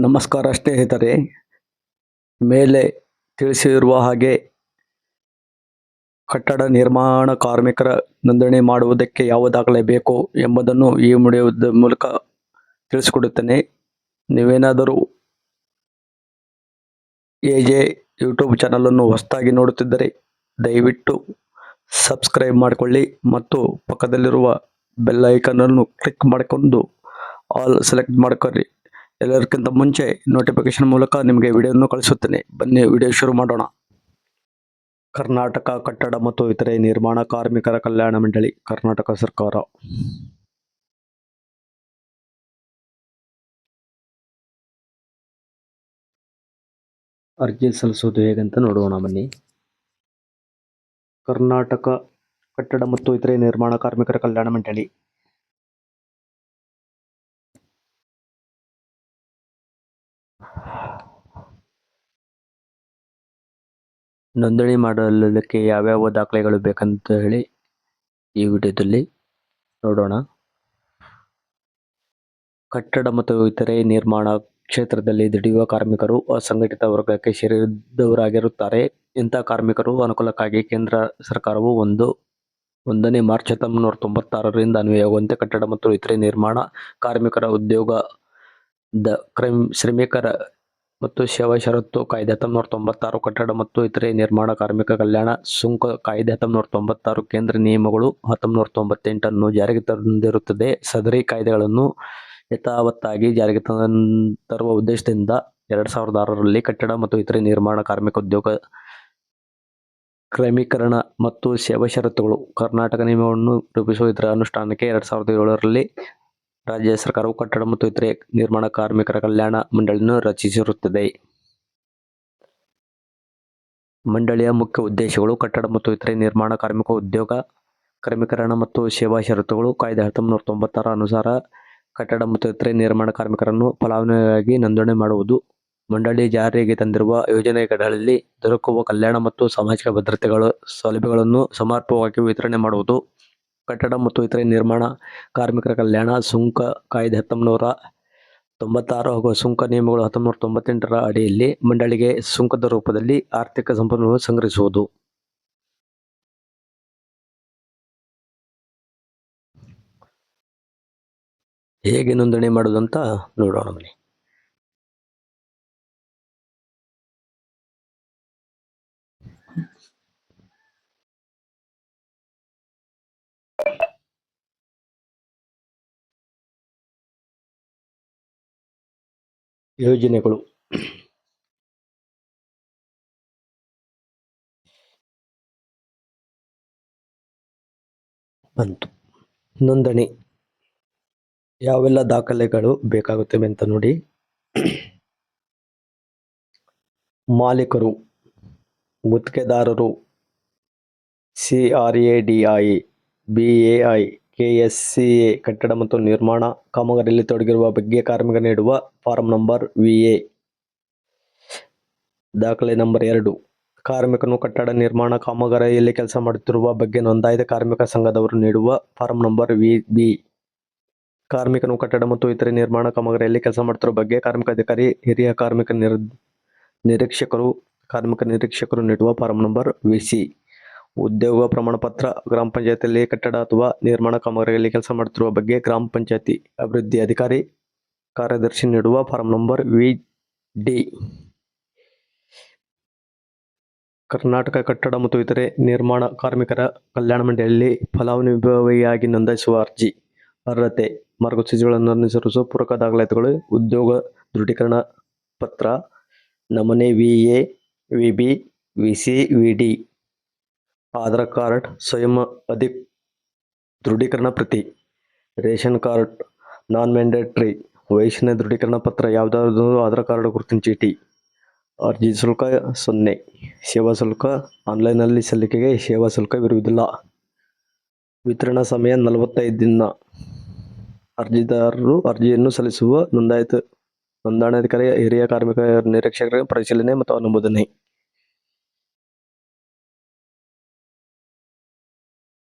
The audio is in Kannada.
ನಮಸ್ಕಾರ ಸ್ನೇಹಿತರೆ, ಮೇಲೆ ತಿಳಿಸಿರುವ ಹಾಗೆ ಕಟ್ಟಡ ನಿರ್ಮಾಣ ಕಾರ್ಮಿಕರ ನೋಂದಣಿ ಮಾಡುವುದಕ್ಕೆ ಯಾವ ದಾಖಲೆ ಬೇಕು ಎಂಬುದನ್ನು ಈ ವಿಡಿಯೋದ ಮೂಲಕ ತಿಳಿಸಿಕೊಡುತ್ತೇನೆ. ನೀವೇನಾದರೂ ಎಜೆ ಯೂಟ್ಯೂಬ್ ಚಾನಲನ್ನು ಹೊಸದಾಗಿ ನೋಡುತ್ತಿದ್ದರೆ ದಯವಿಟ್ಟು ಸಬ್ಸ್ಕ್ರೈಬ್ ಮಾಡಿಕೊಳ್ಳಿ ಮತ್ತು ಪಕ್ಕದಲ್ಲಿರುವ ಬೆಲ್ ಐಕಾನ್ ಅನ್ನು ಕ್ಲಿಕ್ ಮಾಡಿಕೊಂಡು ಆಲ್ ಸೆಲೆಕ್ಟ್ ಮಾಡ್ಕೊಳ್ಳಿ. ಎಲ್ಲರಿಗಿಂತ ಮುಂಚೆ ನೋಟಿಫಿಕೇಶನ್ ಮೂಲಕ ನಿಮಗೆ ವಿಡಿಯೋವನ್ನು ಕಳಿಸುತ್ತೇನೆ. ಬನ್ನಿ ವಿಡಿಯೋ ಶುರು ಮಾಡೋಣ. ಕರ್ನಾಟಕ ಕಟ್ಟಡ ಮತ್ತು ಇತರೆ ನಿರ್ಮಾಣ ಕಾರ್ಮಿಕರ ಕಲ್ಯಾಣ ಮಂಡಳಿ, ಕರ್ನಾಟಕ ಸರ್ಕಾರ. ಅರ್ಜಿ ಸಲ್ಲಿಸುವುದು ಹೇಗಂತ ನೋಡೋಣ ಬನ್ನಿ. ಕರ್ನಾಟಕ ಕಟ್ಟಡ ಮತ್ತು ಇತರೆ ನಿರ್ಮಾಣ ಕಾರ್ಮಿಕರ ಕಲ್ಯಾಣ ಮಂಡಳಿ ನೋಂದಣಿ ಮಾಡಲಿಕ್ಕೆ ಯಾವ್ಯಾವ ದಾಖಲೆಗಳು ಬೇಕಂತ ಹೇಳಿ ಈ ವಿಡಿಯೋದಲ್ಲಿ ನೋಡೋಣ. ಕಟ್ಟಡ ಮತ್ತು ಇತರೆ ನಿರ್ಮಾಣ ಕ್ಷೇತ್ರದಲ್ಲಿ ದುಡಿಯುವ ಕಾರ್ಮಿಕರು ಅಸಂಘಟಿತ ವರ್ಗಕ್ಕೆ ಸೇರಿದವರಾಗಿರುತ್ತಾರೆ. ಇಂಥ ಕಾರ್ಮಿಕರು ಅನುಕೂಲಕ್ಕಾಗಿ ಕೇಂದ್ರ ಸರ್ಕಾರವು 1ನೇ ಮಾರ್ಚ್ 1996ರಿಂದ ಅನ್ವಯವಾಗುವಂತೆ ಕಟ್ಟಡ ಮತ್ತು ಇತರೆ ನಿರ್ಮಾಣ ಕಾರ್ಮಿಕರ ಉದ್ಯೋಗದ ಶ್ರಮಿಕರ ಮತ್ತು ಸೇವಾ ಷರತ್ತು ಕಾಯ್ದೆ 1996, ಕಟ್ಟಡ ಮತ್ತು ಇತರೆ ನಿರ್ಮಾಣ ಕಾರ್ಮಿಕ ಕಲ್ಯಾಣ ಸುಂಕ ಕಾಯ್ದೆ 1996, ಕೇಂದ್ರ ನಿಯಮಗಳು 1998 ಅನ್ನು ಜಾರಿಗೆ ತಂದಿರುತ್ತದೆ. ಸದರಿ ಕಾಯ್ದೆಗಳನ್ನು ಯಥಾವತ್ತಾಗಿ ಜಾರಿಗೆ ತರುವ ಉದ್ದೇಶದಿಂದ 2006ರಲ್ಲಿ ಕಟ್ಟಡ ಮತ್ತು ಇತರೆ ನಿರ್ಮಾಣ ಕಾರ್ಮಿಕ ಉದ್ಯೋಗ ಕ್ರಮೀಕರಣ ಮತ್ತು ಸೇವಾ ಷರತ್ತುಗಳು ಕರ್ನಾಟಕ ನಿಯಮವನ್ನು ರೂಪಿಸುವ ಇದರ ಅನುಷ್ಠಾನಕ್ಕೆ 2007ರಲ್ಲಿ ರಾಜ್ಯ ಸರ್ಕಾರವು ಕಟ್ಟಡ ಮತ್ತು ಇತರೆ ನಿರ್ಮಾಣ ಕಾರ್ಮಿಕರ ಕಲ್ಯಾಣ ಮಂಡಳಿಯನ್ನು ರಚಿಸಿರುತ್ತದೆ. ಮಂಡಳಿಯ ಮುಖ್ಯ ಉದ್ದೇಶಗಳು: ಕಟ್ಟಡ ಮತ್ತು ಇತರೆ ನಿರ್ಮಾಣ ಕಾರ್ಮಿಕ ಉದ್ಯೋಗ ಕ್ರಮೀಕರಣ ಮತ್ತು ಸೇವಾ ಷರತ್ತುಗಳು ಕಾಯ್ದೆ 1996 ಅನುಸಾರ ಕಟ್ಟಡ ಮತ್ತು ಇತರೆ ನಿರ್ಮಾಣ ಕಾರ್ಮಿಕರನ್ನು ಫಲಾನುಭವಿಯಾಗಿ ನೋಂದಣಿ ಮಾಡುವುದು. ಮಂಡಳಿ ಜಾರಿಗೆ ತಂದಿರುವ ಯೋಜನೆಗಳಲ್ಲಿ ದೊರಕುವ ಕಲ್ಯಾಣ ಮತ್ತು ಸಾಮಾಜಿಕ ಭದ್ರತೆಗಳ ಸೌಲಭ್ಯಗಳನ್ನು ಸಮರ್ಪಕವಾಗಿ ವಿತರಣೆ ಮಾಡುವುದು. ಕಟ್ಟಡ ಮತ್ತು ಇತರೆ ನಿರ್ಮಾಣ ಕಾರ್ಮಿಕರ ಕಲ್ಯಾಣ ಸುಂಕ ಕಾಯ್ದೆ 1996 ಹಾಗೂ ಸುಂಕ ನಿಯಮಗಳು 1998ರ ಅಡಿಯಲ್ಲಿ ಮಂಡಳಿಗೆ ಸುಂಕದ ರೂಪದಲ್ಲಿ ಆರ್ಥಿಕ ಸಂಪನ್ಮೂಲ ಸಂಗ್ರಹಿಸುವುದು. ಹೇಗೆ ನೋಂದಣಿ ಮಾಡುವುದಂತ ನೋಡೋಣ ಬನ್ನಿ. ಯೋಜನೆಗಳು: ನೋಂದಣಿ ಯಾವೆಲ್ಲ ದಾಖಲೆಗಳು ಬೇಕಾಗುತ್ತವೆ ಅಂತ ನೋಡಿ. ಮಾಲೀಕರು, ಗುತ್ತಿಗೆದಾರರು, CRADI, BAI, KSCA ಕಟ್ಟಡ ಮತ್ತು ನಿರ್ಮಾಣ ಕಾಮಗಾರಿಯಲ್ಲಿ ತೊಡಗಿರುವ ಬಗ್ಗೆ ಕಾರ್ಮಿಕ ನೀಡುವ ಫಾರಂ ನಂಬರ್ VA. ದಾಖಲೆ ನಂಬರ್ 2, ಕಾರ್ಮಿಕನು ಕಟ್ಟಡ ನಿರ್ಮಾಣ ಕಾಮಗಾರಿಯಲ್ಲಿ ಕೆಲಸ ಮಾಡುತ್ತಿರುವ ಬಗ್ಗೆ ನೋಂದಾಯಿತ ಕಾರ್ಮಿಕ ಸಂಘದವರು ನೀಡುವ ಫಾರಂ ನಂಬರ್ VB. ಕಾರ್ಮಿಕನು ಕಟ್ಟಡ ಮತ್ತು ಇತರೆ ನಿರ್ಮಾಣ ಕಾಮಗಾರಿಯಲ್ಲಿ ಕೆಲಸ ಮಾಡುತ್ತಿರುವ ಬಗ್ಗೆ ಕಾರ್ಮಿಕ ಅಧಿಕಾರಿ, ಹಿರಿಯ ಕಾರ್ಮಿಕ ನಿರೀಕ್ಷಕರು ನೀಡುವ ಫಾರಂ ನಂಬರ್ VC. ಉದ್ಯೋಗ ಪ್ರಮಾಣ ಪತ್ರ, ಗ್ರಾಮ ಪಂಚಾಯತಿಯಲ್ಲಿ ಕಟ್ಟಡ ಅಥವಾ ನಿರ್ಮಾಣ ಕಾಮಗಾರಿಯಲ್ಲಿ ಕೆಲಸ ಮಾಡುತ್ತಿರುವ ಬಗ್ಗೆ ಗ್ರಾಮ ಪಂಚಾಯತಿ ಅಭಿವೃದ್ಧಿ ಅಧಿಕಾರಿ, ಕಾರ್ಯದರ್ಶಿ ನೀಡುವ ಫಾರಂ ನಂಬರ್ VD. ಕರ್ನಾಟಕ ಕಟ್ಟಡ ಮತ್ತು ಇತರೆ ನಿರ್ಮಾಣ ಕಾರ್ಮಿಕರ ಕಲ್ಯಾಣ ಮಂಡಳಿಯಲ್ಲಿ ಫಲಾನುಭವಿಯಾಗಿ ನೋಂದಾಯಿಸುವ ಅರ್ಜಿ. ಅರ್ಹತೆ: ಮಾರ್ಗಸೂಚಿಗಳನ್ನು ಅನುಸರಿಸುವ ಪೂರಕ ದಾಖಲಾತಿಗಳು: ಉದ್ಯೋಗ ದೃಢೀಕರಣ ಪತ್ರ, ನಮೂನೆ VA, VB, VC, VD, Aadhaar card, ಸ್ವಯಂ ದೃಢೀಕರಣ ಪ್ರತಿ, ರೇಷನ್ ಕಾರ್ಡ್ ನಾನ್ ಮ್ಯಾಂಡೇಟರಿ, ವಯಸ್ಸಿನ ದೃಢೀಕರಣ ಪತ್ರ, ಯಾವುದಾದರೂ ಆಧಾರ್ ಕಾರ್ಡ್ ಗುರುತಿನ ಚೀಟಿ. ಅರ್ಜಿ ಶುಲ್ಕ 0. ಸೇವಾ ಶುಲ್ಕ: ಆನ್ಲೈನ್ನಲ್ಲಿ ಸಲ್ಲಿಕೆಗೆ ಸೇವಾ ಶುಲ್ಕವಿರುವುದಿಲ್ಲ. ವಿತರಣಾ ಸಮಯ 45 ದಿನ. ಅರ್ಜಿದಾರರು ಅರ್ಜಿಯನ್ನು ಸಲ್ಲಿಸುವ ನೋಂದಣಾಧಿಕಾರಿ, ಹಿರಿಯ ಕಾರ್ಮಿಕ ನಿರೀಕ್ಷಕರ ಪರಿಶೀಲನೆ ಮತ್ತು ಅನುಮೋದನೆ.